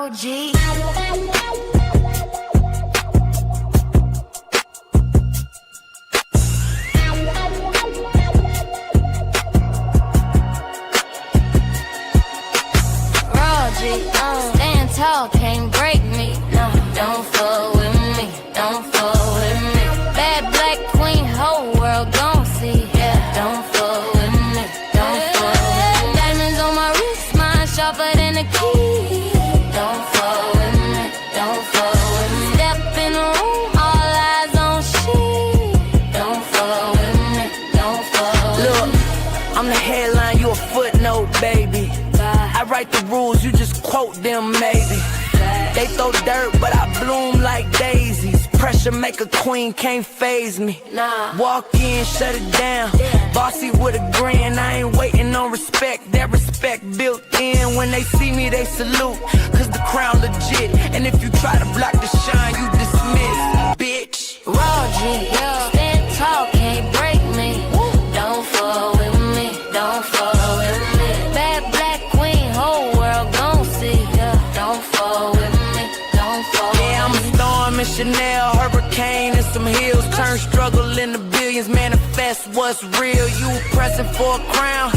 Raw G. Stand tall, can't break me. No, don't fuck with me, don't fuck with me. Bad black queen, whole world gon' see. Yeah, don't fuck with me, don't fuck with me. Diamonds on my wrist, mine sharper than a key. Don't fuck with me, don't fuck with me. Step in the room, all eyes on she. Don't fuck with me, don't fuck with me. Look, I'm the headline, you a footnote, baby. I write the rules, you just quote them maybe. They throw dirt, but I bloom like daisies. Pressure make a queen, can't faze me. Walk in, shut it down. Bossy with a grin, I ain't waiting on respect. That respect built in. When they see me, they salute, cause the crown legit. And if you try to block the shine, you dismiss, bitch. Raw G, yeah. Stand tall, can't break me. Don't fuck with me, don't fuck with me. Bad black queen, whole world gon' see. Yeah, don't fuck with me, don't fuck with me. Yeah, I'm a storm in Chanel, hurricane and some hills. Turn struggle into billions, manifest what's real. You pressing for a crown,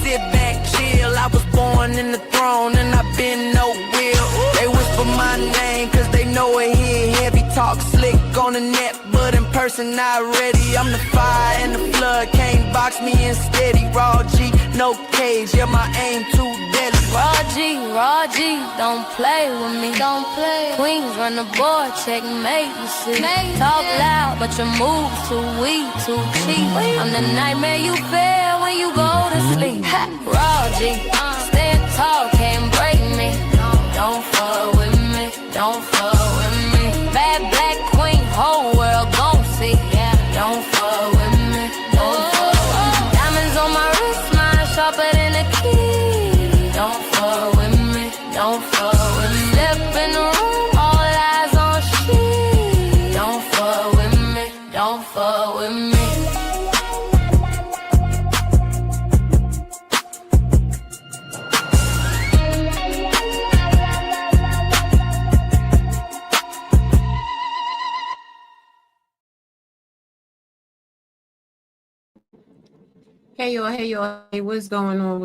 sit back, chill. I was born in the throne and I've been no will. They whisper my name cause they know it here. Heavy talk, slick on the net, but in person not ready. I'm the fire and the flood, can't box me in steady. Raw G, no cage, yeah, my aim too deadly. Raw G, don't play with me, don't play. Queens run the board, checkmate, you see. Talk loud, but your moves too weak, too cheap. I'm the nightmare you fear when you go to sleep. Raw G, stand tall, can't break me. Don't fuck with me, don't fuck with me. Bad black queen, whole world gon' see. Yeah, don't fuck with me, don't fuck with me. Diamonds on my wrist, mine sharper than a key. Don't fuck with me, don't fuck with me. Step in the room, all eyes on she. Don't fuck with me, don't fuck with me. Hey y'all, hey, what's going on?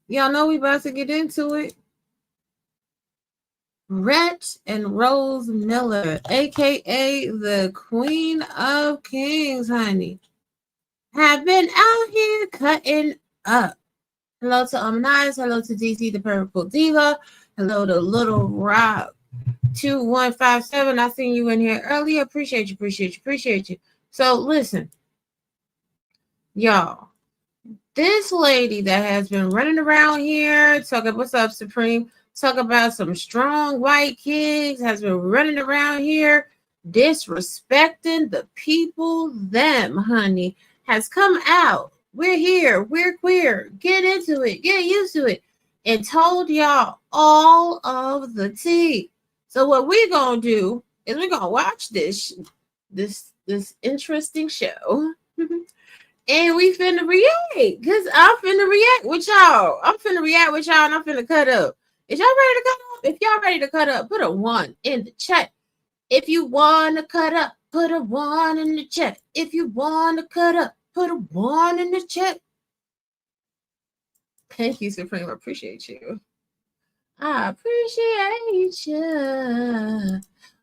Y'all know we about to get into it. Rhett and Rose Miller, aka the Queen of Kings, honey, have been out here cutting up. Hello to Nice, hello to DC the Purple Diva, hello to Little Rock 2157. I seen you in here earlier. Appreciate you. So listen. Y'all, this lady that has been running around here talking, what's up, Supreme? Talk about some strong white kings, has been running around here disrespecting the people, them, honey, has come out. We're here, we're queer, get into it, get used to it, and told y'all all of the tea. So what we're gonna do is we're gonna watch this interesting show. And we finna react, because I'm finna react with y'all. And I'm finna cut up. Is y'all ready to cut up? If y'all ready to cut up, put a 1 in the chat. If you want to cut up, put a 1 in the chat. If you want to cut up, put a 1 in the chat. Thank you, Supreme. I appreciate you. I appreciate you.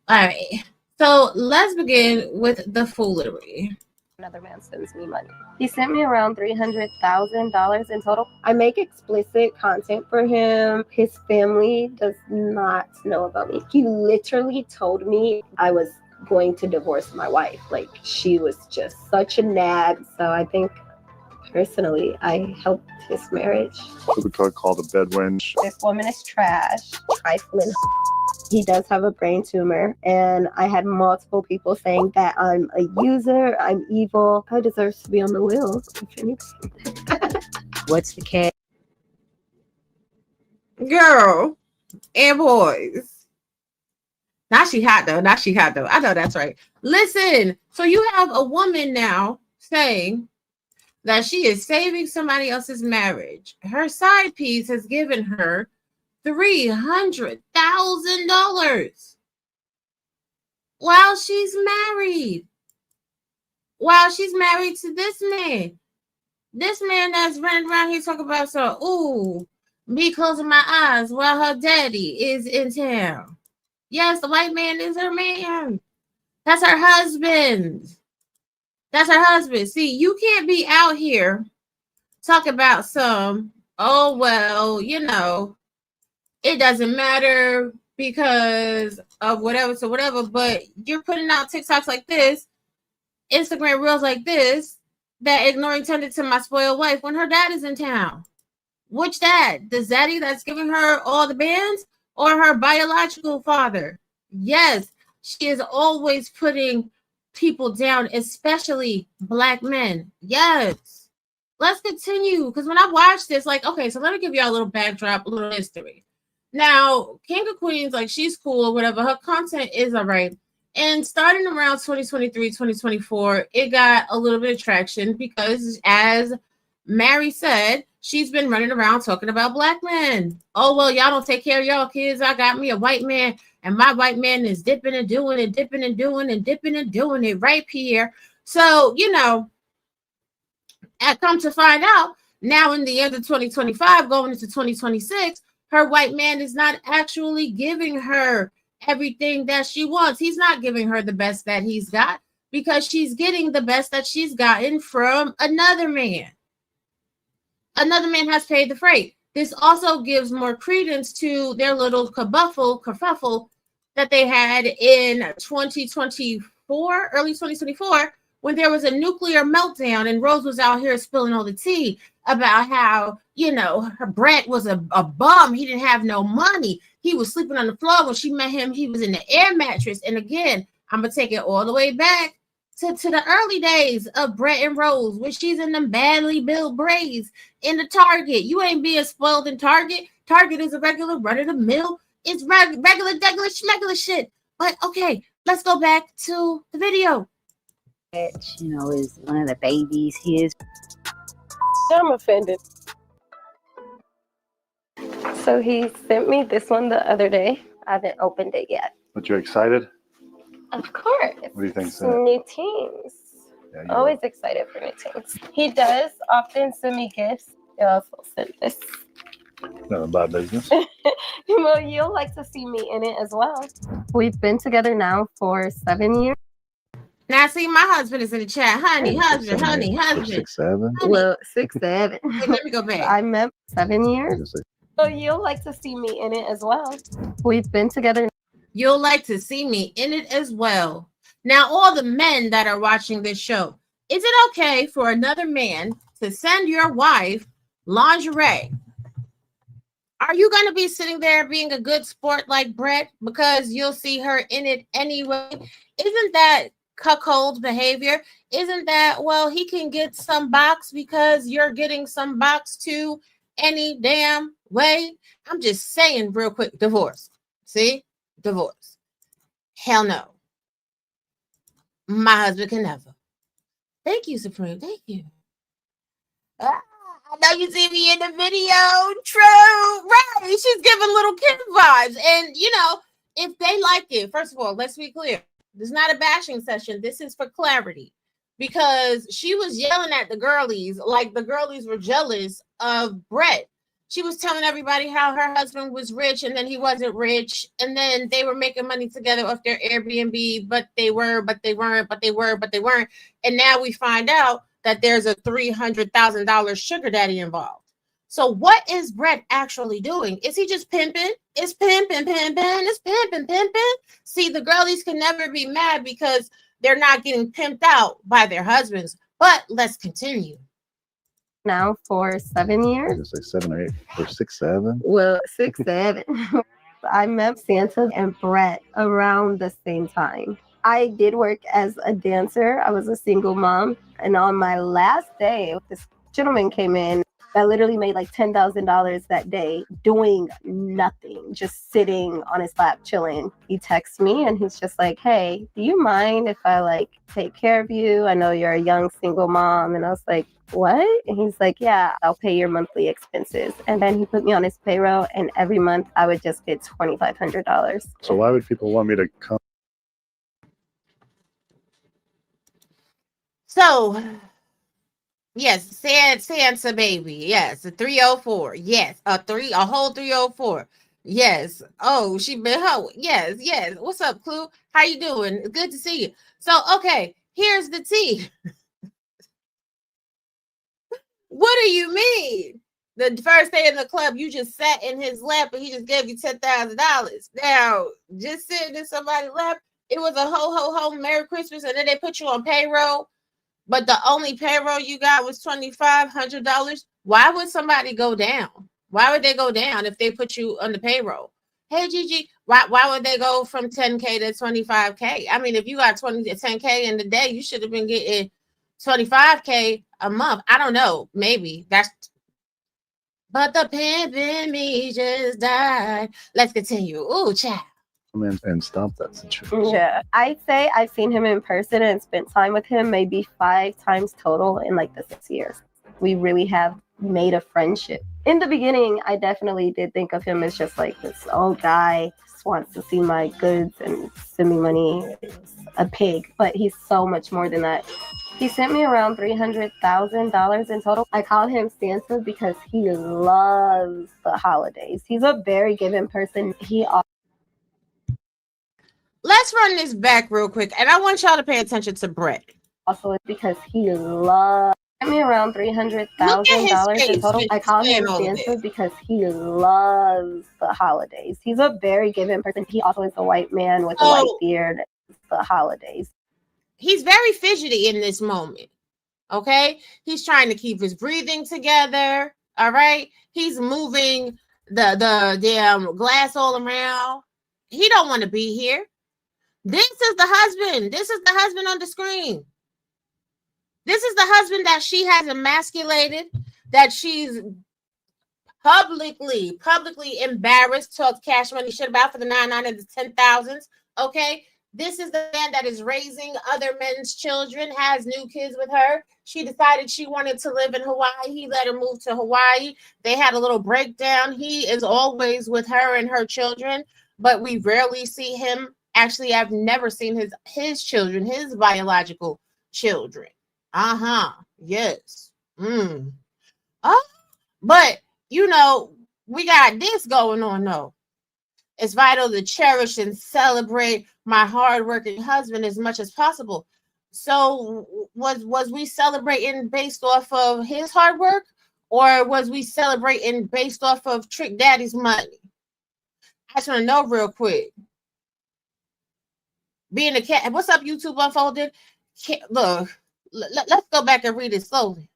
All right. So let's begin with the foolery. Another man sends me money. He sent me around $300,000 in total. I make explicit content for him. His family does not know about me. He literally told me I was going to divorce my wife. Like, she was just such a nag. So I think personally, I helped his marriage. We could call the bed wench. This woman is trash, trifling. He does have a brain tumor, and I had multiple people saying that I'm a user, I'm evil. I deserve to be on the wheel, if anything. What's the case? Girl and boys. Now she hot though. I know that's right. Listen, so you have a woman now saying that she is saving somebody else's marriage. Her side piece has given her $300,000 while she's married. While she's married to this man. This man that's running around here talking about, so, ooh, me closing my eyes while her daddy is in town. Yes, the white man is her man. That's her husband. That's her husband. See, you can't be out here talking about some, oh, well, you know, it doesn't matter because of whatever, so whatever, but you're putting out TikToks like this, Instagram reels like this, that ignoring tended to my spoiled wife when her dad is in town. Which dad? The zaddy that's giving her all the bands or her biological father? Yes, she is always putting people down, especially black men. Yes. Let's continue, because when I watched this, like, okay, so let me give you all a little backdrop, a little history. Now, King of Queens, like, she's cool or whatever. Her content is all right. And starting around 2023, 2024, it got a little bit of traction because, as Mary said, she's been running around talking about black men. Oh, well, y'all don't take care of y'all kids. I got me a white man, and my white man is dipping and doing and dipping and doing and dipping and doing it right here. So, you know, I come to find out now in the end of 2025, going into 2026, her white man is not actually giving her everything that she wants. He's not giving her the best that he's got because she's getting the best that she's gotten from another man. Another man has paid the freight. This also gives more credence to their little kerfuffle that they had in 2024, early 2024, when there was a nuclear meltdown and Rose was out here spilling all the tea about how, you know, her Brett was a bum. He didn't have no money. He was sleeping on the floor. When she met him, he was in the air mattress. And again, I'm going to take it all the way back to the early days of Brett and Rose, when she's in them badly built braids in the Target. You ain't being spoiled in Target. Target is a regular run-of-the-mill. It's regular, schmegular shit. But okay, let's go back to the video. You know, is one of the babies his? I'm offended. So he sent me this one the other day. I haven't opened it yet. But you're excited? Of course. What do you think? New teams. Yeah, Always excited for new teams. He does often send me gifts. He also sent this. Nothing about business. Well, you'll like to see me in it as well. We've been together now for 7 years. Now, see, my husband is in the chat. Honey, husband. 6, 7. Well, 6, 7. Wait, let me go back. I met 7 years. So you'll like to see me in it as well. We've been together. You'll like to see me in it as well. Now, all the men that are watching this show, is it okay for another man to send your wife lingerie? Are you going to be sitting there being a good sport like Brett because you'll see her in it anyway? Isn't that cuckold behavior? Isn't that, well, he can get some box because you're getting some box too any damn way? I'm just saying real quick, divorce. See? Divorce. Hell no. My husband can never. Thank you, Supreme. Thank you. I know you see me in the video. True. Right. She's giving little kid vibes. And, you know, if they like it, first of all, let's be clear. This is not a bashing session. This is for clarity. Because she was yelling at the girlies like the girlies were jealous of Brett. She was telling everybody how her husband was rich and then he wasn't rich. And then they were making money together off their Airbnb, but they weren't. And now we find out that there's a $300,000 sugar daddy involved. So what is Brett actually doing? Is he just pimping? It's pimping. It's pimping. See, the girlies can never be mad because they're not getting pimped out by their husbands. But let's continue. Now for 7 years. It's like 7 or 8 or 6, 7. Well, 6, 7. I met Santa and Brett around the same time. I did work as a dancer. I was a single mom. And on my last day, this gentleman came in. that literally made like $10,000 that day doing nothing, just sitting on his lap chilling. He texts me and he's just like, hey, do you mind if I like take care of you? I know you're a young single mom. And I was like, what? And he's like, yeah, I'll pay your monthly expenses. And then he put me on his payroll, and every month I would just get $2,500. So why would people want me to come? So, yes, Sansa baby. Yes, a 304. Yes, a whole 304. Yes. Oh, she been hoe. Yes, yes. What's up, Clue? How you doing? Good to see you. So, okay, here's the tea. What do you mean? The first day in the club, you just sat in his lap and he just gave you $10,000. Now, just sitting in somebody's lap, it was a ho, Merry Christmas, and then they put you on payroll, but the only payroll you got was $2,500. Why would somebody go down? Why would they go down if they put you on the payroll? Hey, Gigi, why would they go from 10K to 25K? I mean, if you got 10K in the day, you should have been getting 25K a month. I don't know. Maybe that's. But the pimp in me just died. Let's continue. Ooh, child. Come in and stop that situation. Yeah, I'd say I've seen him in person and spent time with him maybe 5 times total in like the 6 years. We really have made a friendship. In the beginning, I definitely did think of him as just like this old guy, just wants to see my goods and send me money, a pig. But he's so much more than that. He sent me around $300,000 in total. I call him Santa because he loves the holidays. He's a very giving person. Let's run this back real quick, and I want y'all to pay attention to Brett. Also, it's because he loves me around $300,000 in total. I call him Santa because he loves the holidays. He's a very giving person. He also is a white man with a white beard. The holidays. He's very fidgety in this moment. Okay, he's trying to keep his breathing together. All right, he's moving the damn glass all around. He don't want to be here. This is the husband. This is the husband on the screen. This is the husband that she has emasculated, that she's publicly embarrassed, talked cash money shit about for the 99 and the 10,000s. Okay. This is the man that is raising other men's children, has new kids with her. She decided she wanted to live in Hawaii. He let her move to Hawaii. They had a little breakdown. He is always with her and her children, but we rarely see him. Actually, I've never seen his children, his biological children. Yes. But, you know, we got this going on, though. It's vital to cherish and celebrate my hardworking husband as much as possible. So was we celebrating based off of his hard work, or was we celebrating based off of Trick Daddy's money? I just want to know real quick. Being a cat, what's up, YouTube Unfolded? Look, let's go back and read it slowly.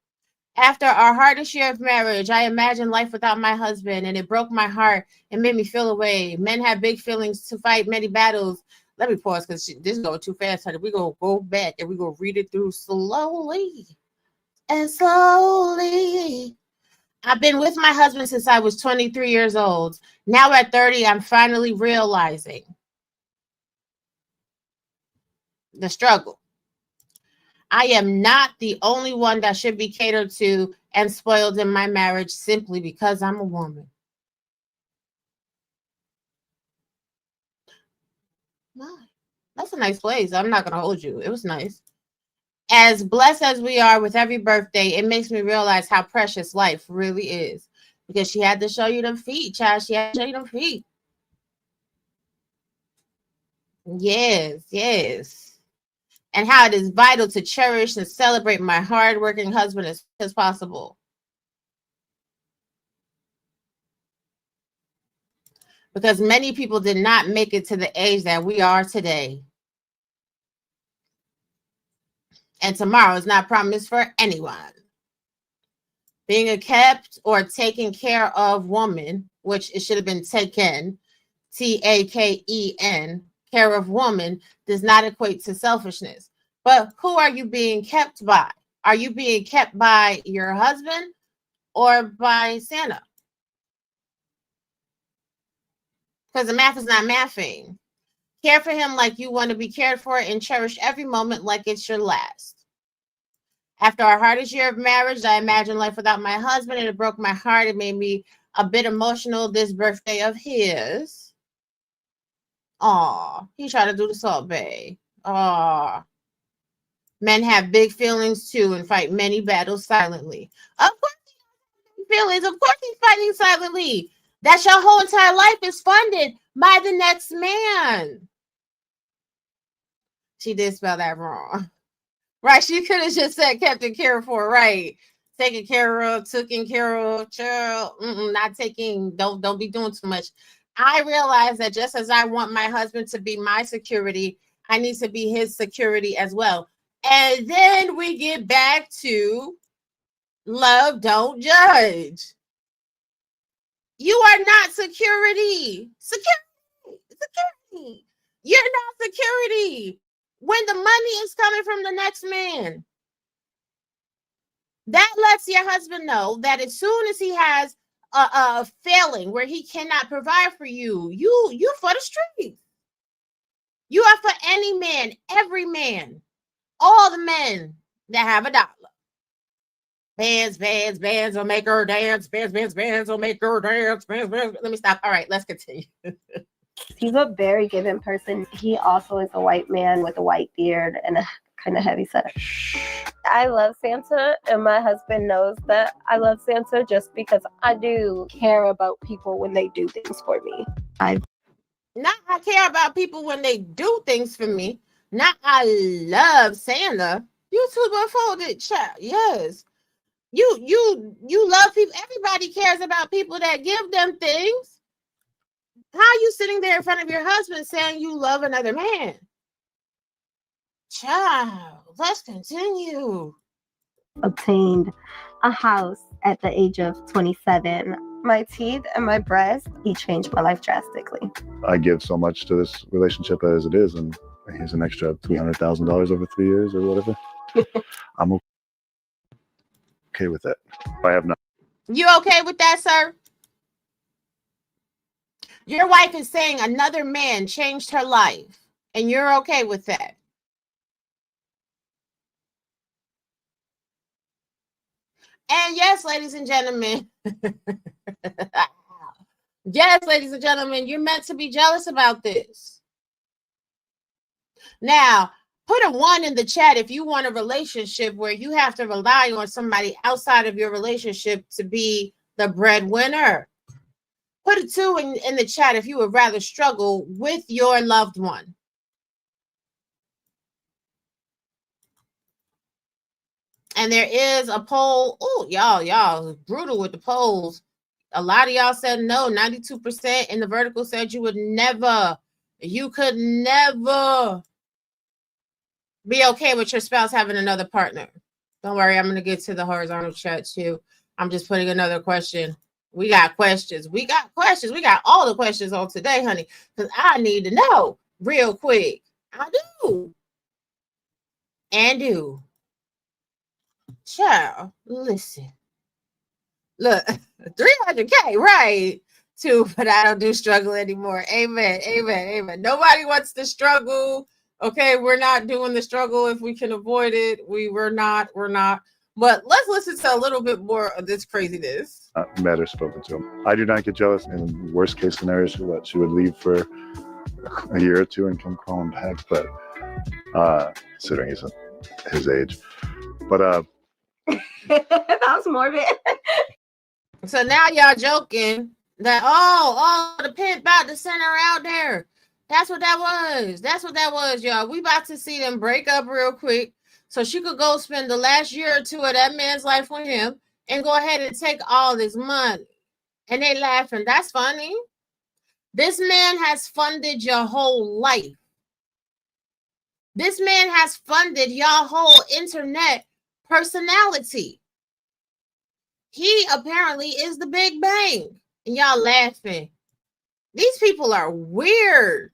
After our hardest year of marriage, I imagined life without my husband, and it broke my heart and made me feel away. Men have big feelings to fight many battles. Let me pause because this is going too fast, honey. We're going to go back and we're going to read it through slowly and slowly. I've been with my husband since I was 23 years old. Now at 30, I'm finally realizing the struggle. I am not the only one that should be catered to and spoiled in my marriage simply because I'm a woman. That's a nice place. I'm not going to hold you. It was nice. As blessed as we are with every birthday, it makes me realize how precious life really is. Because she had to show you them feet, child. She had to show you them feet. Yes. And how it is vital to cherish and celebrate my hardworking husband as possible. Because many people did not make it to the age that we are today. And tomorrow is not promised for anyone. Being a kept or taken care of woman, which it should have been taken, Taken, care of woman, does not equate to selfishness. But who are you being kept by? Are you being kept by your husband, or by Santa? Because the math is not mathing. Care for him like you want to be cared for and cherish every moment like it's your last. After our hardest year of marriage, I imagined life without my husband, and it broke my heart. It made me a bit emotional this birthday of his. Aw, he tried to do the Salt Bay. Aw. Men have big feelings too and fight many battles silently. Of course he has feelings. Of course he's fighting silently. That's your whole entire life is funded by the next man. She did spell that wrong. Right, she could have just said Captain Care for, right? Taken care of, taken care of, child. Not taking, don't be doing too much. I realize that just as I want my husband to be my security, I need to be his security as well. And then we get back to love, don't judge. You are not security. Security. You're not security. When the money is coming from the next man, that lets your husband know that as soon as he has a failing where he cannot provide for you, you for the streets. You are for any man, every man, all the men that have a dollar. Bands will make her dance. Bands will make her dance. Bands. Let me stop. All right, let's continue. He's a very giving person. He also is a white man with a white beard and a kind of heavy set. I love Santa, and my husband knows that I love Santa just because I do care about people when they do things for me. I care about people when they do things for me. Not I love Santa. You two unfolded, child. Yes. You love people. Everybody cares about people that give them things. How are you sitting there in front of your husband saying you love another man? Child, let's continue. Obtained a house at the age of 27. My teeth and my breasts, he changed my life drastically. I give so much to this relationship as it is, and here's an extra $300,000 over 3 years or whatever. I'm okay with that. I have not. You okay with that, sir? Your wife is saying another man changed her life, and you're okay with that. And yes, ladies and gentlemen, you're meant to be jealous about this. Now, put a 1 in the chat if you want a relationship where you have to rely on somebody outside of your relationship to be the breadwinner. Put a 2 in the chat if you would rather struggle with your loved one. And there is a poll. Oh, y'all brutal with the polls. A lot of y'all said no. 92% in the vertical said you could never be okay with your spouse having another partner. Don't worry, I'm going to get to the horizontal chat too. I'm just putting another question. We got questions. We got all the questions on today, honey, because I need to know real quick. I do. Child, listen. Look, 300K, right? Too, but I don't do struggle anymore. Amen. Nobody wants to struggle. Okay, we're not doing the struggle if we can avoid it. We're not. But let's listen to a little bit more of this craziness. Met or spoken to him. I do not get jealous. In worst case scenarios, she would leave for a year or two and come crawling back. But considering he's his age, but that was morbid. So now y'all joking that the pimp about to send her out there. That's what that was, y'all. We about to see them break up real quick so she could go spend the last year or two of that man's life with him and go ahead and take all this money. And they laughing. That's funny. This man has funded your whole life. This man has funded your whole internet personality. He apparently is the Big Bang. And y'all laughing. These people are weird.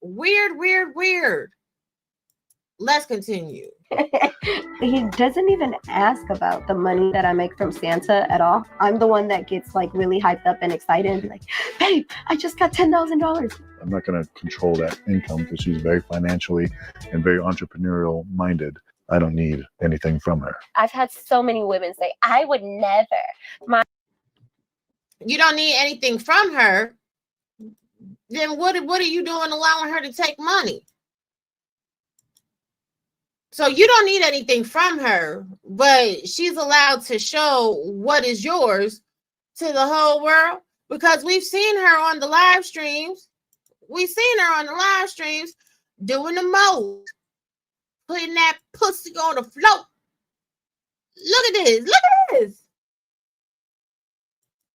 Weird. Let's continue. He doesn't even ask about the money that I make from Santa at all. I'm the one that gets like really hyped up and excited and be like, babe, I just got $10,000. I'm not going to control that income because she's very financially and very entrepreneurial minded. I don't need anything from her. I've had so many women say, I would never. You don't need anything from her. Then what are you doing allowing her to take money? So you don't need anything from her, but she's allowed to show what is yours to the whole world, because we've seen her on the live streams. We've seen her on the live streams doing the most, putting that pussy on the float. Look at this. Look at this.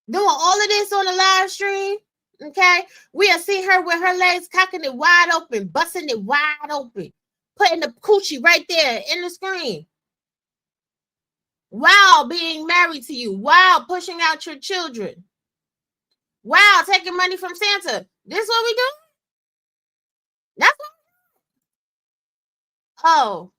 Doing all of this on the live stream. Okay. We have seen her with her legs cocking it wide open, busting it wide open, putting the coochie right there in the screen. While being married to you, while pushing out your children, while taking money from Santa. This is what we do? That's what. Oh,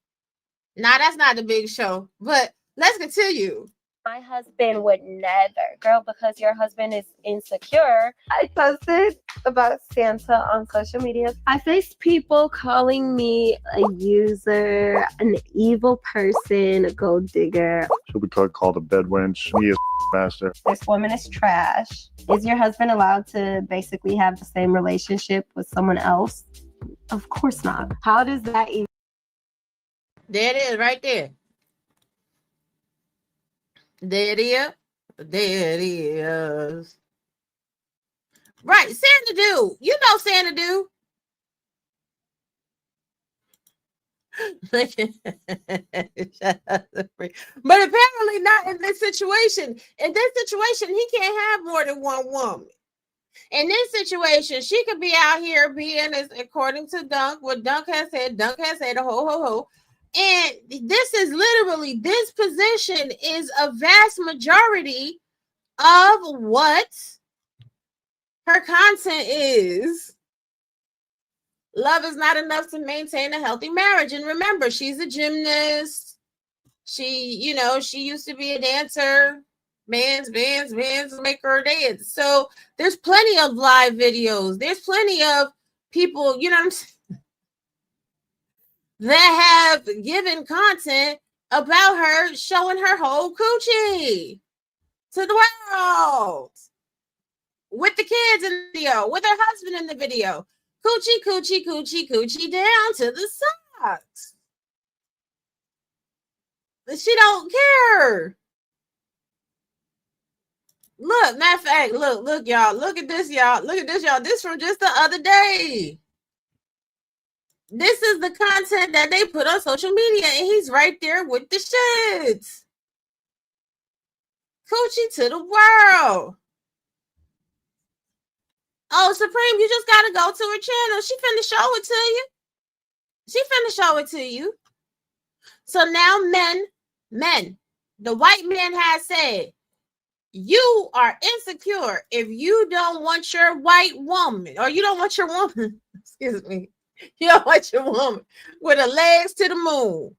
nah, that's not the big show. But let's continue. My husband would never. Girl, because your husband is insecure. I posted about Santa on social media. I faced people calling me a user, an evil person, a gold digger. She'll be called a bed wench. He is a bastard. This woman is trash. Is your husband allowed to basically have the same relationship with someone else? Of course not. How does that even... There it is, right there. There it is. There it is. Right, Santa do. You know Santa do. But apparently not in this situation. In this situation, he can't have more than one woman. In this situation, she could be out here being, as according to Dunk, what Dunk has said, a ho ho ho. And this is literally, this position is a vast majority of what her content is. Love is not enough to maintain a healthy marriage. And remember, she's a gymnast. She used to be a dancer. Bands make her dance. So there's plenty of live videos. There's plenty of people, you know what I'm saying, that have given content about her showing her whole coochie to the world, with the kids in the video, with her husband in the video. Coochie down to the socks. She don't care. Look, matter of fact, look, y'all. Look at this, y'all. Look at this, y'all. This from just the other day. This is the content that they put on social media, and he's right there with the shits. Coochie to the world. Oh, Supreme, you just gotta go to her channel. She finna show it to you. So now men, the white man has said, you are insecure if you don't want your white woman, or you don't want your woman, excuse me, you don't want your woman with her legs to the moon.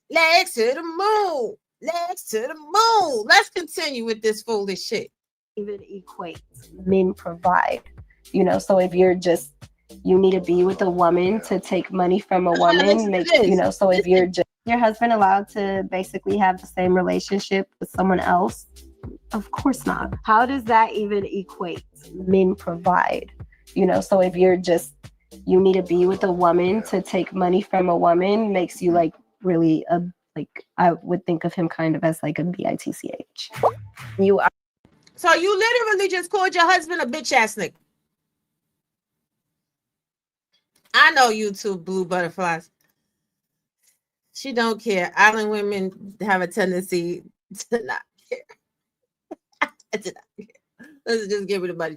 Legs to the moon. Legs to the moon. Let's continue with this foolish shit. Even equates men provide, so if you're just, you need to be with a woman to take money from a woman, so if you're just, your husband allowed to basically have the same relationship with someone else? Of course not. How does that even equate? Men provide, so if you're just, you need to be with a woman to take money from a woman, makes you like really I would think of him kind of as like a bitch. You are. So you literally just called your husband a bitch ass nigga. I know you two blue butterflies. She don't care. Island women have a tendency to not care. To not care. Let's just give it a buddy.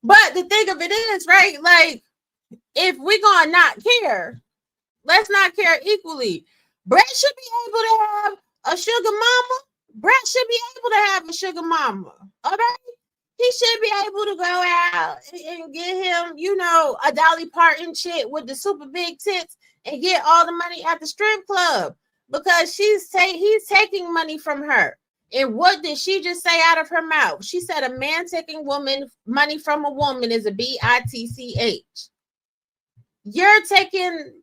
But the thing of it is, right? Like, if we're gonna not care, let's not care equally. Brett should be able to have a sugar mama. Brett should be able to have a sugar mama. All right? He should be able to go out and get him, a Dolly Parton chick with the super big tits and get all the money at the strip club because he's taking money from her. And what did she just say out of her mouth? She said a man taking money from a woman is a bitch. You're taking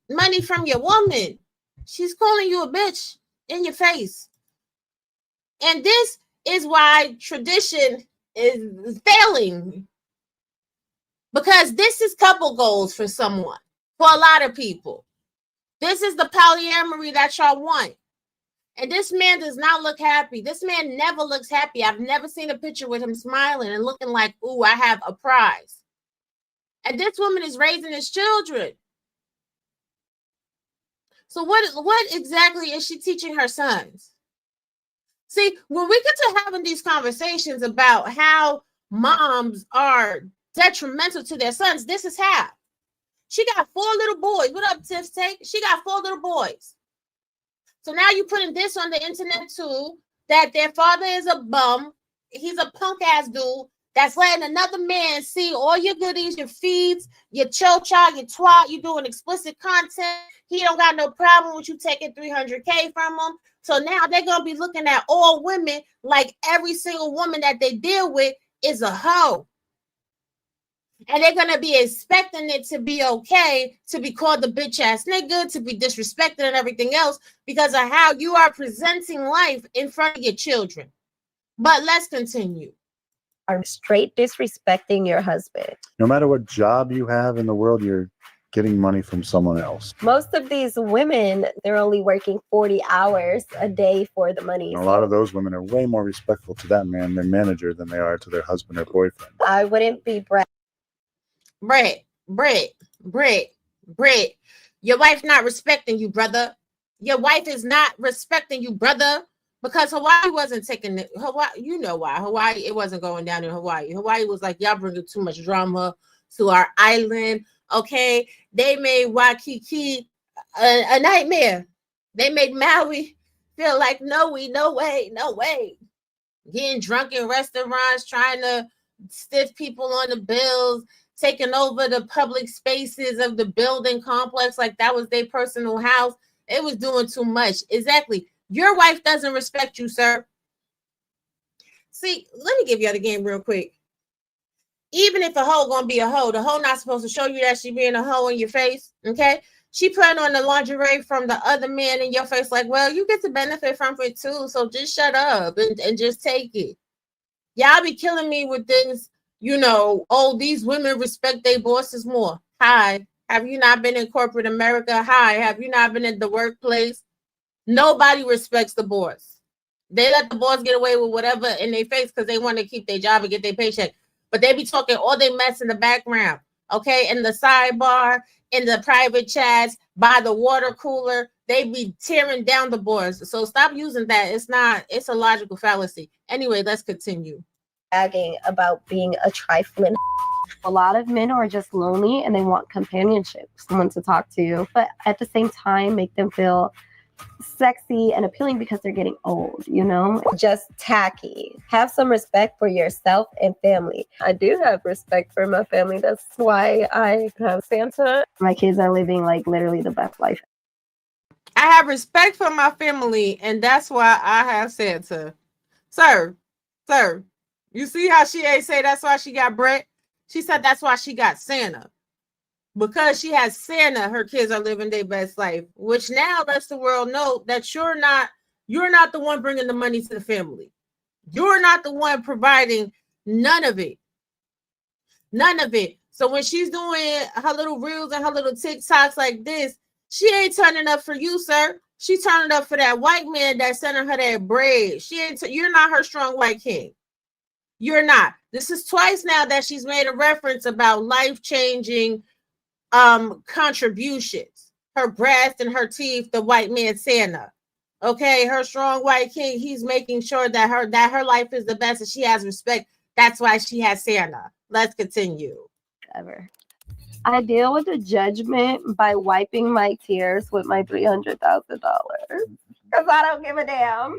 money from your woman. She's calling you a bitch in your face. And this is why tradition is failing. Because this is couple goals for someone, for a lot of people. This is the polyamory that y'all want. And this man does not look happy. This man never looks happy. I've never seen a picture with him smiling and looking like, ooh, I have a prize. And this woman is raising his children. So what exactly is she teaching her sons? See, when we get to having these conversations about how moms are detrimental to their sons, this is how. She got 4 little boys. What up, Tiff Take? She got 4 little boys. So now you're putting this on the internet too, that their father is a bum. He's a punk ass dude that's letting another man see all your goodies, your feeds, your cho-cha, your twat. You doing explicit content. He don't got no problem with you taking $300K from him. So now they're going to be looking at all women like every single woman that they deal with is a hoe. And they're going to be expecting it to be okay to be called the bitch ass nigga, to be disrespected and everything else because of how you are presenting life in front of your children. But let's continue. Are straight disrespecting your husband. No matter what job you have in the world, you're getting money from someone else. Most of these women, they're only working 40 hours a day for the money. And a lot of those women are way more respectful to that man, their manager, than they are to their husband or boyfriend. I wouldn't be Brett. Your wife not respecting you, brother. Your wife is not respecting you, brother, because Hawaii wasn't taking it. Hawaii, you know why. Hawaii, it wasn't going down in Hawaii. Hawaii was like, y'all bringing too much drama to our island. Okay, they made Waikiki a nightmare. They made Maui feel like no way. Getting drunk in restaurants, trying to stiff people on the bills, taking over the public spaces of the building complex like that was their personal house. It was doing too much. Exactly. Your wife doesn't respect you, sir. See, let me give you the game real quick. Even if a hoe gonna be a hoe, the hoe not supposed to show you that she being a hoe in your face, okay? She put on the lingerie from the other man in your face like, well, you get to benefit from it too, so just shut up and just take it. Y'all be killing me with this, these women respect their bosses more. Hi, have you not been in corporate America? Hi, have you not been in the workplace? Nobody respects the boss. They let the boss get away with whatever in their face because they want to keep their job and get their paycheck. But they be talking all they mess in the background, okay? In the sidebar, in the private chats, by the water cooler, they be tearing down the boards. So stop using that. It's a logical fallacy. Anyway, let's continue. Bragging about being a trifling. A lot of men are just lonely and they want companionship, someone to talk to, but at the same time, make them feel sexy and appealing because they're getting old, just tacky. Have some respect for yourself and family. I do have respect for my family. That's why I have Santa. My kids are living like literally the best life. I have respect for my family, and that's why I have Santa. Sir, you see how she ain't say that's why she got Brett? She said that's why she got Santa. Because she has Santa, her kids are living their best life, which now lets the world know that you're not the one bringing the money to the family. You're not the one providing none of it. None of it. So when she's doing her little reels and her little TikToks like this, she ain't turning up for you, sir. She turning up for that white man that's sending her that bread. You're not her strong white king. You're not. This is twice now that she's made a reference about life-changing contributions. Her breast and her teeth, the white man Santa. Okay, her strong white king, he's making sure that her life is the best and she has respect. That's why she has Santa. Let's continue. Ever. I deal with the judgment by wiping my tears with my $300,000 because I don't give a damn.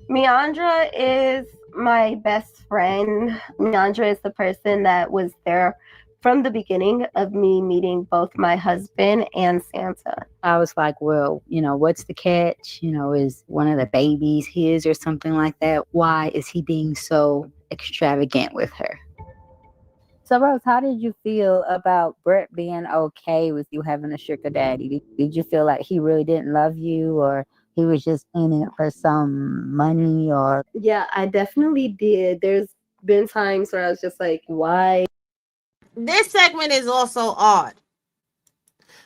Meandra is my best friend. Meandra is the person that was there from the beginning of me meeting both my husband and Santa. I was like, well, what's the catch? Is one of the babies his or something like that? Why is he being so extravagant with her? So, Rose, how did you feel about Brett being okay with you having a sugar daddy? Did you feel like he really didn't love you, or he was just in it for some money? Or Yeah, I definitely did. There's been times where I was just like, why? This segment is also odd.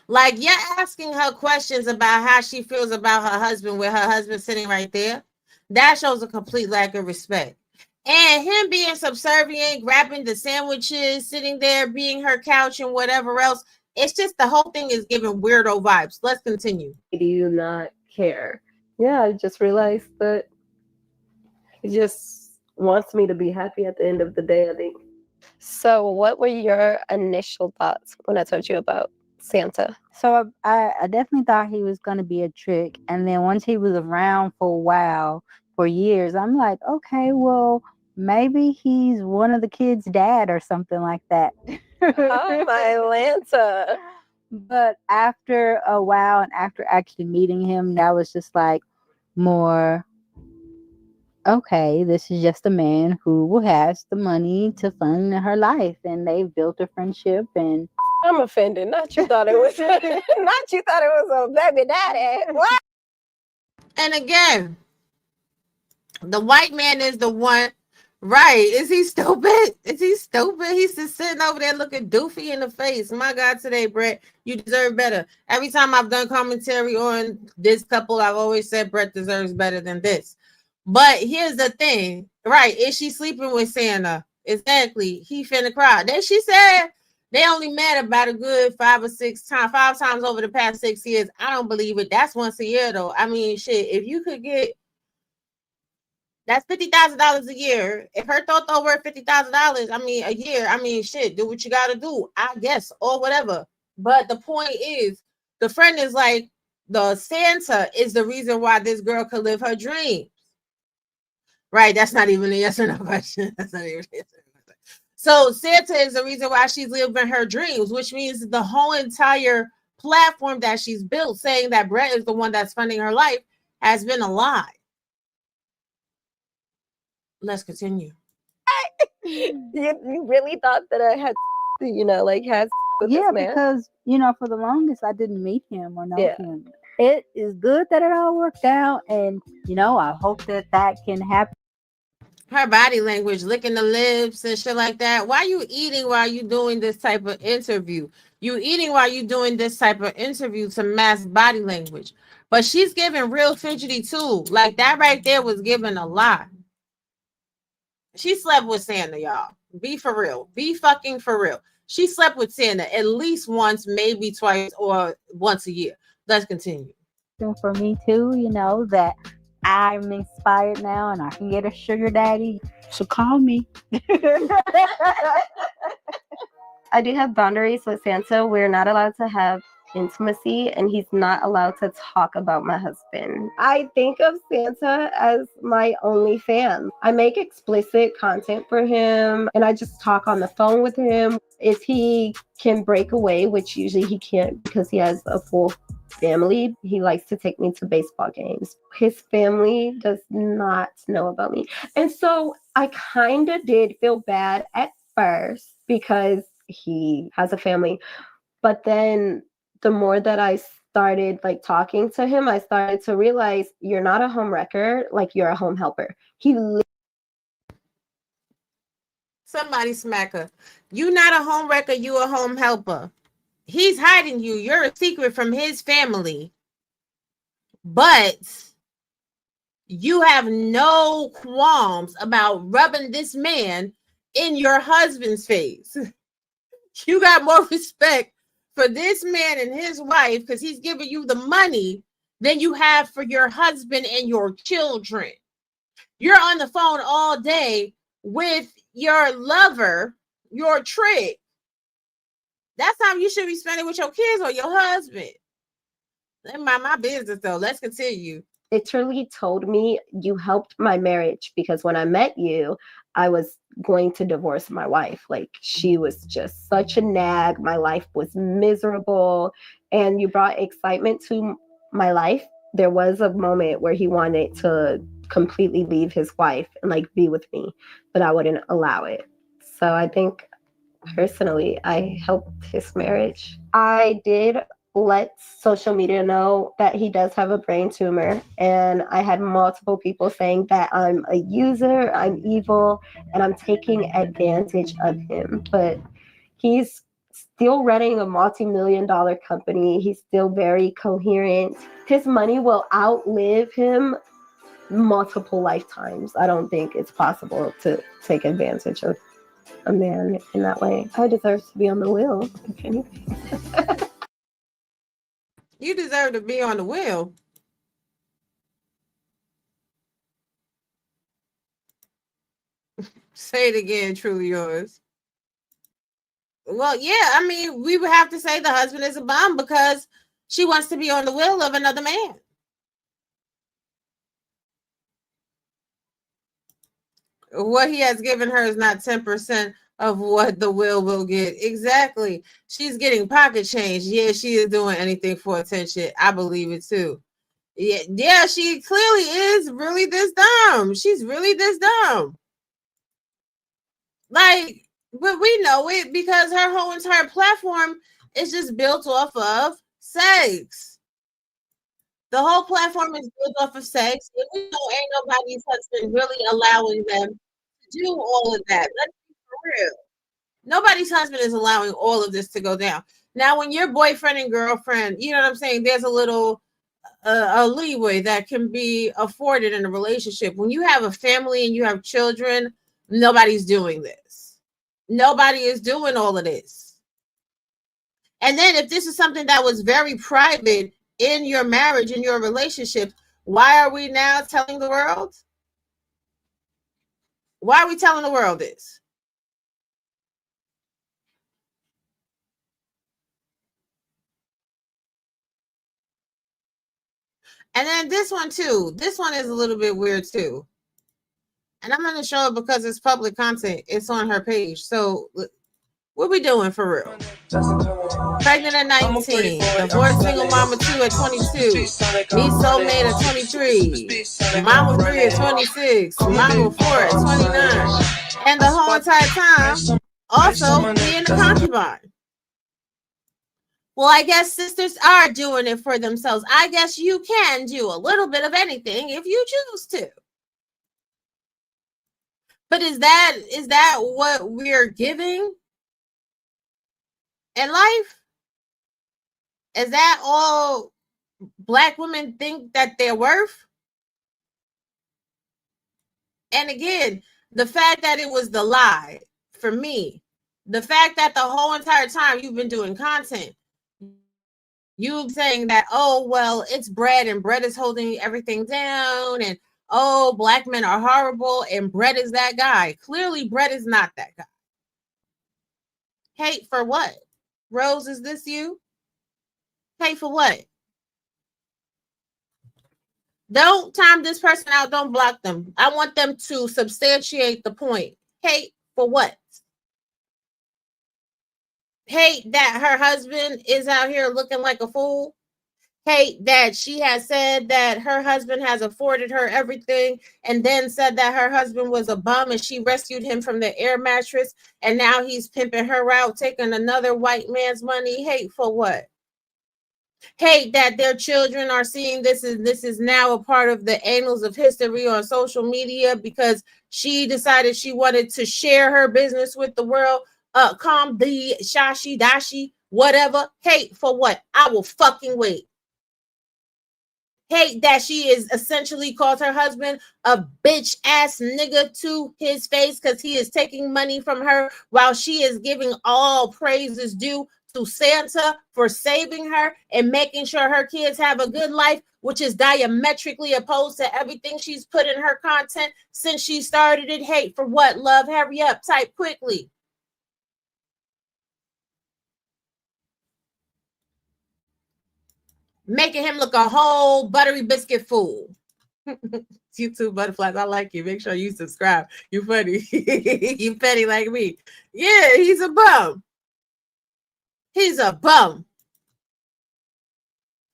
Like, you're asking her questions about how she feels about her husband with her husband sitting right there. That shows a complete lack of respect. And him being subservient, grabbing the sandwiches, sitting there, being her couch and whatever else. It's just the whole thing is giving weirdo vibes. Let's continue. Do you not care? Yeah, I just realized that he just wants me to be happy at the end of the day, I think. So what were your initial thoughts when I told you about Santa? so I definitely thought he was going to be a trick. And then once he was around for a while, for years, I'm like, okay, well, maybe he's one of the kids' dad or something like that. Oh, my Lanta. But after a while and after actually meeting him, that was just like more, okay, this is just a man who has the money to fund her life, and they've built a friendship. And I'm offended. Not you thought it was not you thought it was a baby daddy. What? And again, the white man is the one. Right. Is he stupid? Is he stupid? He's just sitting over there looking doofy in the face. My God, today, Brett, you deserve better. Every time I've done commentary on this couple, I've always said Brett deserves better than this. But here's the thing. Right. Is she sleeping with Santa? Exactly. He finna cry. Then she said they only met about a good 5 times over the past 6 years. I don't believe it. That's once a year, though. I mean, shit, if you could get, that's $50,000 a year. If her thought worth $50,000, I mean, a year, I mean, shit, do what you got to do, I guess, or whatever. But the point is, the friend is like, the Santa is the reason why this girl could live her dreams. Right? That's not even a yes or no question. That's not even a yes or no question. So Santa is the reason why she's living her dreams, which means the whole entire platform that she's built, saying that Brett is the one that's funding her life, has been a lie. Let's continue. You really thought that I had, had with yeah, this man? because for the longest I didn't meet him or know him. It is good that it all worked out, and I hope that can happen. Her body language, licking the lips and shit like that. Why you eating while you doing this type of interview? You eating while you doing this type of interview to mask body language. But she's giving real fidgety too. Like that right there was giving a lot. She slept with Santa, y'all. Be for real. Be fucking for real. She slept with Santa at least once, maybe twice, or once a year. Let's continue. For me too, that I'm inspired now and I can get a sugar daddy. So call me. I do have boundaries with Santa. We're not allowed to have intimacy, and he's not allowed to talk about my husband. I think of Santa as my only fan. I make explicit content for him, and I just talk on the phone with him. If he can break away, which usually he can't because he has a full family, he likes to take me to baseball games. His family does not know about me. And so I kind of did feel bad at first because he has a family. But then the more that I started talking to him, I started to realize you're not a home wrecker, you're a home helper. Somebody smack her. You not a home wrecker, you a home helper. He's hiding you. You're a secret from his family. But you have no qualms about rubbing this man in your husband's face. You got more respect for this man and his wife because he's giving you the money than you have for your husband and your children. You're on the phone all day with your lover, your trick. That's how you should be spending with your kids or your husband. Never mind my business though. Let's continue. literally told me, you helped my marriage, because when I met you, I was going to divorce my wife. Like, she was just such a nag. My life was miserable, and you brought excitement to my life. There was a moment where he wanted to completely leave his wife and like be with me, but I wouldn't allow it. So I think personally, I helped his marriage. I did let social media know that he does have a brain tumor, and I had multiple people saying that I'm a user, I'm evil, and I'm taking advantage of him. But he's still running a multi-million-dollar company. He's still very coherent. His money will outlive him multiple lifetimes. I don't think it's possible to take advantage of a man in that way. I deserve to be on the wheel, if anything. You deserve to be on the wheel. Say it again, truly yours. Well, yeah, I mean, we would have to say the husband is a bum because she wants to be on the will of another man. What he has given her is not 10% of what the will get. Exactly. She's getting pocket change. Yeah, she is doing anything for attention. I believe it too. Yeah, she clearly is really this dumb. She's really this dumb. Like, but we know it because her whole entire platform is just built off of sex. The whole platform is built off of sex. And we know ain't nobody's husband really allowing them to do all of that. Let's be for real. Nobody's husband is allowing all of this to go down. Now, when your boyfriend and girlfriend, you know what I'm saying, there's a little a leeway that can be afforded in a relationship. When you have a family and you have children, nobody's doing this. Nobody is doing all of this. And then if this is something that was very private in your marriage, in your relationship, why are we now telling the world? Why are we telling the world this? And then this one too. This one is a little bit weird too. And I'm going to show it because it's public content. It's on her page. So what we doing for real? Pregnant at 19, divorced single mama 2 at 22, me soulmate at 23, mama 3 at 26, mama 4 at 29, and the whole entire time also being a concubine. Well, I guess sisters are doing it for themselves. I guess you can do a little bit of anything if you choose to. But is that what we're giving in life? Is that all Black women think that they're worth? And again, the fact that it was the lie for me, the fact that the whole entire time you've been doing content, you saying that, oh, well, it's Brett and Brett is holding everything down, and oh, Black men are horrible and Brett is that guy. Clearly, Brett is not that guy. Hate for what? Rose, is this you? Hate for what? Don't time this person out. Don't block them. I want them to substantiate the point. Hate for what? Hate that her husband is out here looking like a fool. Hate that she has said that her husband has afforded her everything and then said that her husband was a bum and she rescued him from the air mattress and now he's pimping her out, taking another white man's money. Hate for what? Hate that their children are seeing this is now a part of the annals of history on social media because she decided she wanted to share her business with the world. Calm the shashi dashi, whatever. Hate for what? I will fucking wait. Hate that she is essentially called her husband a bitch ass nigga to his face because he is taking money from her while she is giving all praises due to Santa for saving her and making sure her kids have a good life, which is diametrically opposed to everything she's put in her content since she started it. Hate for what? Love, hurry up, type quickly. Making him look a whole buttery biscuit fool. YouTube butterflies, I like you. Make sure you subscribe. You funny. You petty like me. Yeah, he's a bum. He's a bum.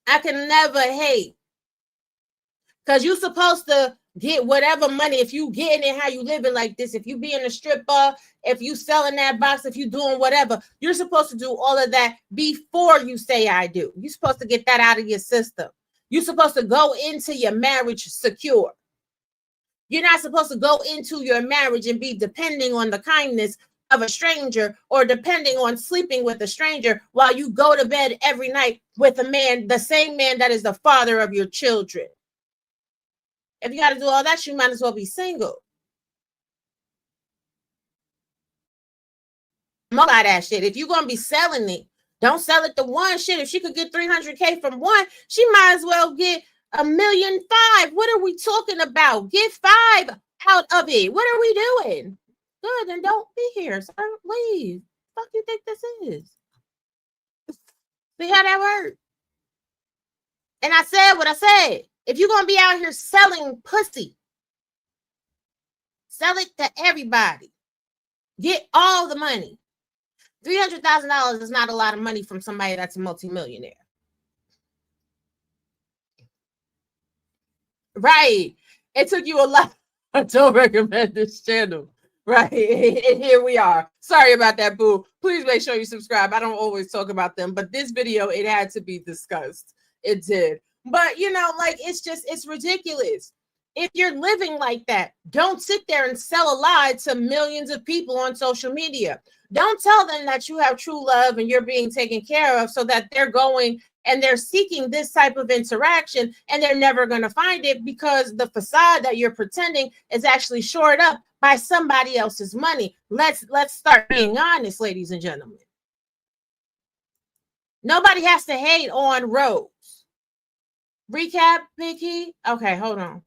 I can never hate. Because you're supposed to get whatever money. If you getting it how you living like this, if you being a stripper, if you selling that box, if you doing whatever, you're supposed to do all of that before you say I do. You're supposed to get that out of your system. You're supposed to go into your marriage secure. You're not supposed to go into your marriage and be depending on the kindness of a stranger or depending on sleeping with a stranger while you go to bed every night with a man, the same man that is the father of your children. If you got to do all that, you might as well be single. Multiply that shit. If you're going to be selling it, don't sell it to one. Shit, if she could get $300K from one, she might as well get $1.5 million. What are we talking about? Get 5 out of it. What are we doing? Good, then don't be here, sir. Leave. What the fuck you think this is? See how that works? And I said what I said. If you're going to be out here selling pussy, sell it to everybody. Get all the money. $300,000 is not a lot of money from somebody that's a multimillionaire. Right. It took you a lot to recommend this channel. Right. And here we are. Sorry about that, boo. Please make sure you subscribe. I don't always talk about them, but this video, it had to be discussed. It did. But, you know, like, it's ridiculous. If you're living like that, don't sit there and sell a lie to millions of people on social media. Don't tell them that you have true love and you're being taken care of so that they're going and they're seeking this type of interaction and they're never going to find it because the facade that you're pretending is actually shored up by somebody else's money. Let's start being honest, ladies and gentlemen. Nobody has to hate on Rose. Recap, Vicky? Okay, hold on.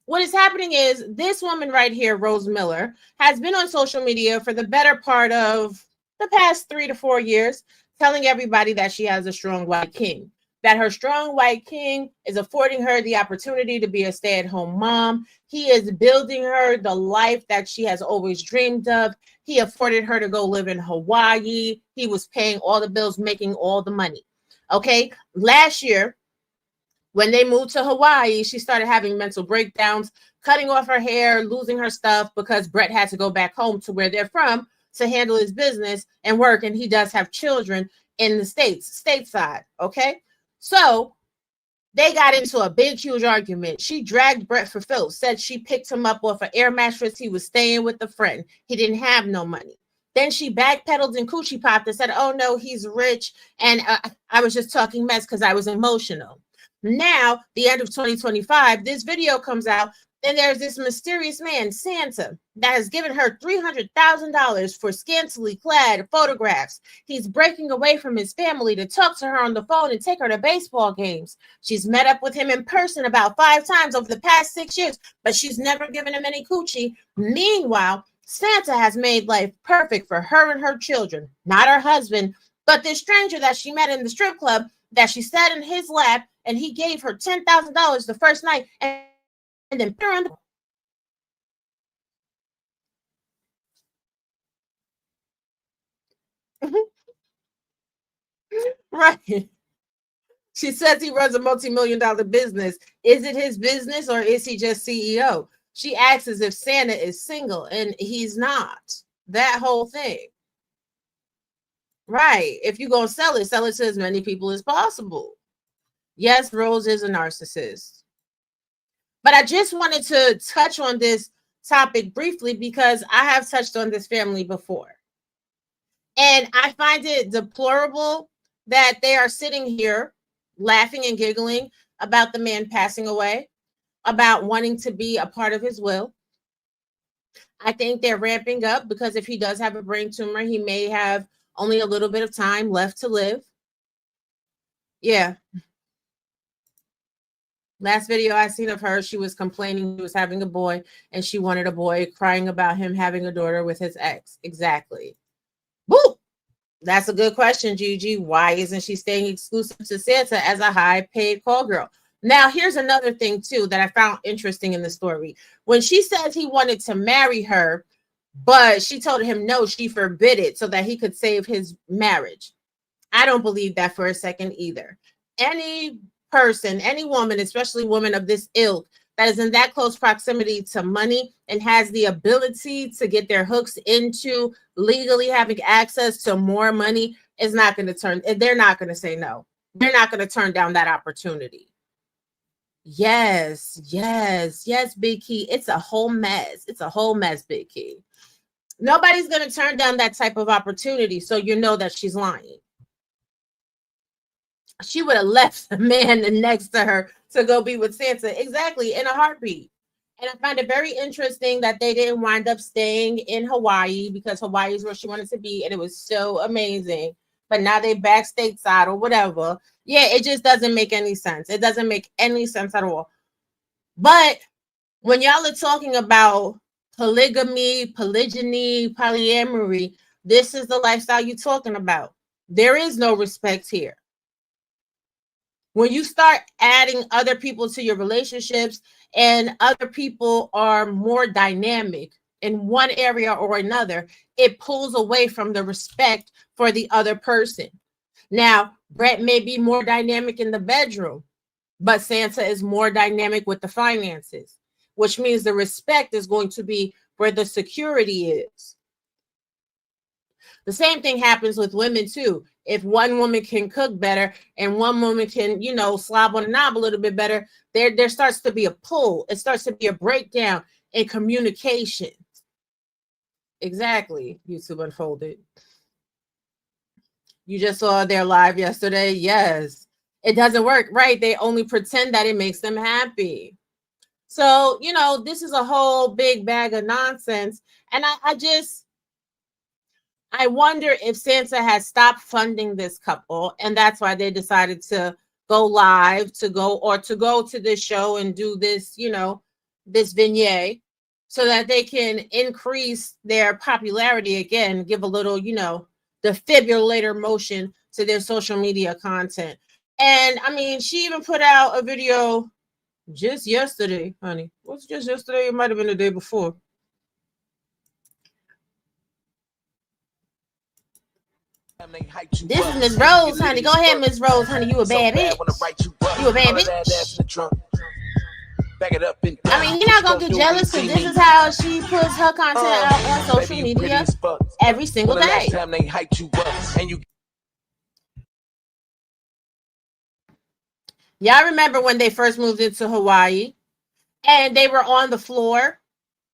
What is happening is this woman right here, Rose Miller, has been on social media for the better part of the past 3 to 4 years, telling everybody that she has a strong white king, that her strong white king is affording her the opportunity to be a stay-at-home mom. He is building her the life that she has always dreamed of. He afforded her to go live in Hawaii. He was paying all the bills, making all the money. Okay, last year, when they moved to Hawaii, she started having mental breakdowns, cutting off her hair, losing her stuff because Brett had to go back home to where they're from to handle his business and work. And he does have children in the stateside. Okay. So they got into a big, huge argument. She dragged Brett for filth, said she picked him up off an air mattress. He was staying with a friend. He didn't have no money. Then she backpedaled and coochie popped and said, oh no, he's rich. And I was just talking mess because I was emotional. Now, the end of 2025, this video comes out, and there's this mysterious man, Santa, that has given her $300,000 for scantily clad photographs. He's breaking away from his family to talk to her on the phone and take her to baseball games. She's met up with him in person about 5 times over the past 6 years, but she's never given him any coochie. Meanwhile, Santa has made life perfect for her and her children, not her husband, but this stranger that she met in the strip club that she sat in his lap, and he gave her $10,000 the first night, and then put her on the right. She says he runs a multi-million-dollar business. Is it his business or is he just CEO? She asks as if Santa is single, and he's not. That whole thing. Right. If you're going to sell it to as many people as possible. Yes, Rose is a narcissist. But I just wanted to touch on this topic briefly because I have touched on this family before. And I find it deplorable that they are sitting here laughing and giggling about the man passing away, about wanting to be a part of his will. I think they're ramping up because if he does have a brain tumor, he may have only a little bit of time left to live. Yeah. Last video I seen of her, she was complaining she was having a boy and she wanted a boy, crying about him having a daughter with his ex. Exactly. Woo! That's a good question, Gigi. Why isn't she staying exclusive to Santa as a high-paid call girl? Now, here's another thing, too, that I found interesting in the story. When she says he wanted to marry her, but she told him no, she forbid it so that he could save his marriage. I don't believe that for a second either. Any person, any woman, especially women of this ilk, that is in that close proximity to money and has the ability to get their hooks into legally having access to more money is not going to turn, they're not going to say no. They're not going to turn down that opportunity. Yes, Big Key. It's a whole mess. It's a whole mess, Big Key. Nobody's going to turn down that type of opportunity, so you know that she's lying. She would have left the man next to her to go be with Sansa. Exactly, in a heartbeat. And I find it very interesting that they didn't wind up staying in Hawaii because Hawaii is where she wanted to be, and it was so amazing. But now they back stateside or whatever. Yeah, it just doesn't make any sense. It doesn't make any sense at all. But when y'all are talking about polygamy, polygyny, polyamory, this is the lifestyle you're talking about. There is no respect here. When you start adding other people to your relationships and other people are more dynamic in one area or another, it pulls away from the respect for the other person. Now, Brett may be more dynamic in the bedroom, but Sansa is more dynamic with the finances, which means the respect is going to be where the security is. The same thing happens with women too. If one woman can cook better and one woman can, slob on the knob a little bit better, there starts to be a pull. It starts to be a breakdown in communication. Exactly. YouTube Unfolded. You just saw their live yesterday. Yes. It doesn't work, right? They only pretend that it makes them happy. So, this is a whole big bag of nonsense. And I wonder if Sansa has stopped funding this couple, and that's why they decided to go live, to go to this show and do this, this vignette, so that they can increase their popularity again, give a little, defibrillator motion to their social media content. And I mean, she even put out a video just yesterday, honey. What's just yesterday? It might have been the day before. This is Miss Rose, honey. Go ahead, Miss Rose, honey. You a bad bitch. You a bad bitch. I mean, you're not gonna get jealous because this is how she puts her content out on social media every single day. Y'all remember when they first moved into Hawaii and they were on the floor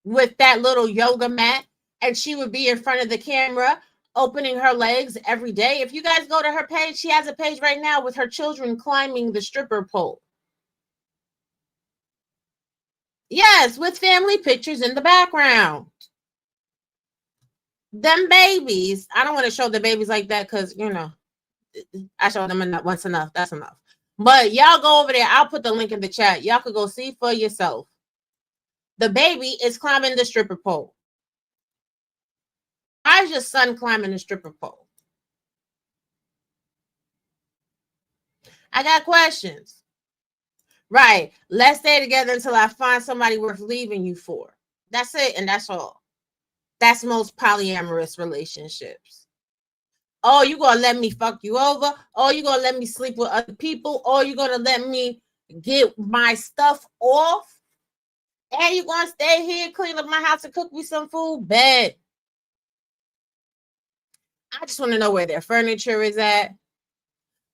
with that little yoga mat and she would be in front of the camera opening her legs every day? If you guys go to her page, she has a page right now with her children climbing the stripper pole. Yes, with family pictures in the background. Them babies. I don't want to show the babies like that because, I showed them enough. Once enough. That's enough. But y'all go over there. I'll put the link in the chat. Y'all could go see for yourself. The baby is climbing the stripper pole. Why is your son climbing the stripper pole? I got questions. Right. Let's stay together until I find somebody worth leaving you for. That's it. And that's all. That's most polyamorous relationships. Oh, you're going to let me fuck you over? Oh, you're going to let me sleep with other people? Oh, you're going to let me get my stuff off? And you're going to stay here, clean up my house and cook me some food? Bet. I just want to know where their furniture is at.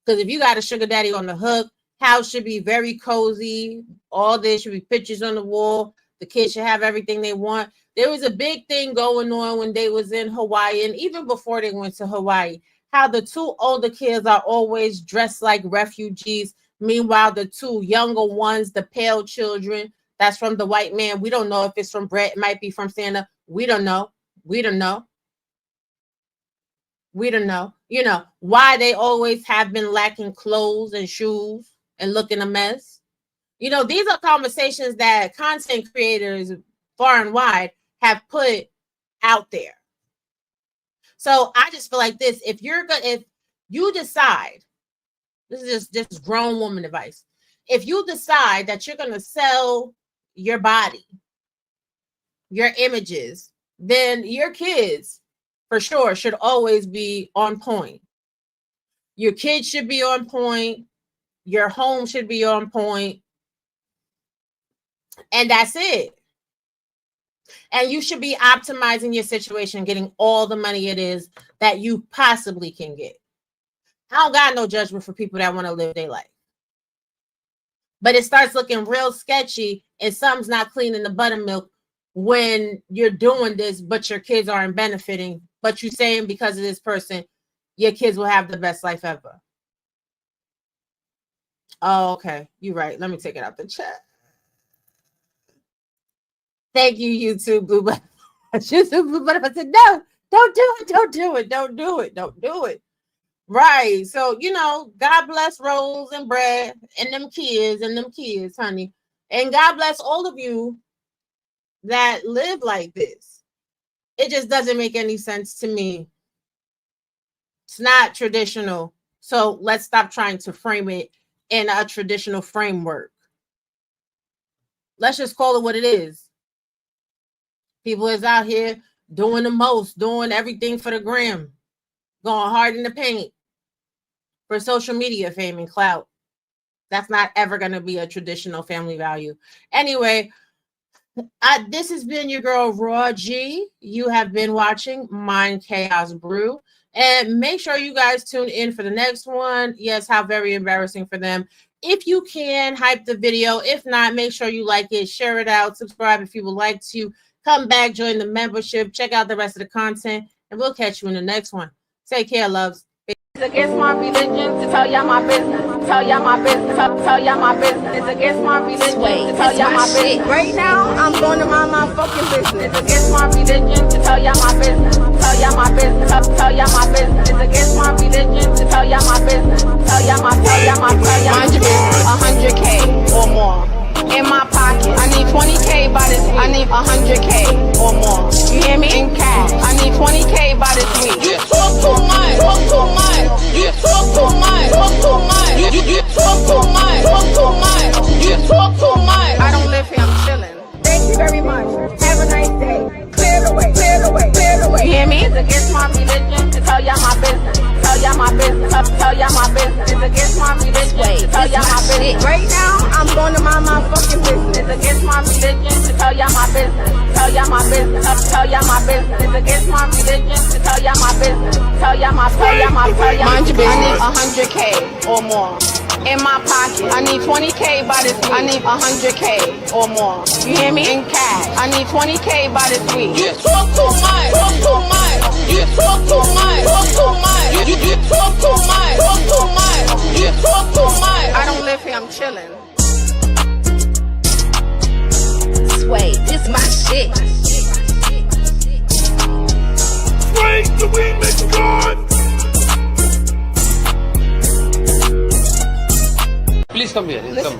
Because if you got a sugar daddy on the hook, house should be very cozy. All there should be pictures on the wall. The kids should have everything they want. There was a big thing going on when they was in Hawaii, and even before they went to Hawaii, how the two older kids are always dressed like refugees. Meanwhile, the two younger ones, the pale children, that's from the white man. We don't know if it's from Brett. It might be from Santa. We don't know. We don't know. We don't know. Why they always have been lacking clothes and shoes and looking a mess. These are conversations that content creators far and wide have put out there. So I just feel like this. If you decide, this is just grown woman advice. if you decide that you're going to sell your body, your images, then your kids for sure should always be on point. Your kids should be on point. Your home should be on point. And that's it. And you should be optimizing your situation, getting all the money it is that you possibly can get. I don't got no judgment for people that want to live their life. But it starts looking real sketchy and something's not clean in the buttermilk when you're doing this, but your kids aren't benefiting. But you're saying because of this person, your kids will have the best life ever. Oh, okay. You're right. Let me take it out the chat. Thank you, YouTube Blue Button. YouTube Blue Button. I said, no, don't do it. Don't do it. Don't do it. Don't do it. Right. So, you know, God bless Rose and Brad and them kids, honey. And God bless all of you that live like this. It just doesn't make any sense to me. It's not traditional. So let's stop trying to frame it in a traditional framework. Let's just call it what it is. People is out here doing the most, doing everything for the gram, going hard in the paint for social media fame and clout. That's not ever going to be a traditional family value. Anyway, this has been your girl, Raw G. You have been watching Mind Chaos Brew. And make sure you guys tune in for the next one. Yes, how very embarrassing for them. If you can, hype the video. If not, make sure you like it, share it out, subscribe if you would like to. Come back, join the membership, check out the rest of the content, and we'll catch you in the next one. Take care, loves. It's against my religion to tell y'all my business. Tell y'all my business. Tell y'all my business. It's against my religion to tell y'all my business. Right now, I'm going to mind my fucking business. It's against my religion to tell y'all my business. Tell y'all my business. Tell y'all my business. It's against my religion to tell y'all my business. Tell y'all my mind your business. 100K or more in my pocket. I need 20K by this week. I need 100K or more. You hear me? In cash. I need 20K by this week. You talk too much. Talk too much. You talk too much. Talk too much. You talk too much. Talk too much. You talk too much. I don't live here. I'm chilling. Thank you very much. Have a nice day. Clear the way. Clear the way. Clear the way. You hear me? It's against my religion to tell y'all my business. Tell y'all my business. Tell y'all my business. It's against my religion to tell y'all my business. Right now, I'm going to mind my fucking business. It's against my religion to tell y'all my business. Tell y'all my business. Tell y'all my business. It's against my religion to tell y'all my business. Tell y'all my mind your business. I need 100K or more in my pocket. I need 20K by this week. I need 100K or more. You hear me? In cash. I need 20K by this week. You talk too much. Talk too much. You talk too much. Talk too much. You talk too much. Talk too much. You talk too much. I don't live here. I'm chilling. Sway, this my shit. Sway, the remix god. Please come here. Come.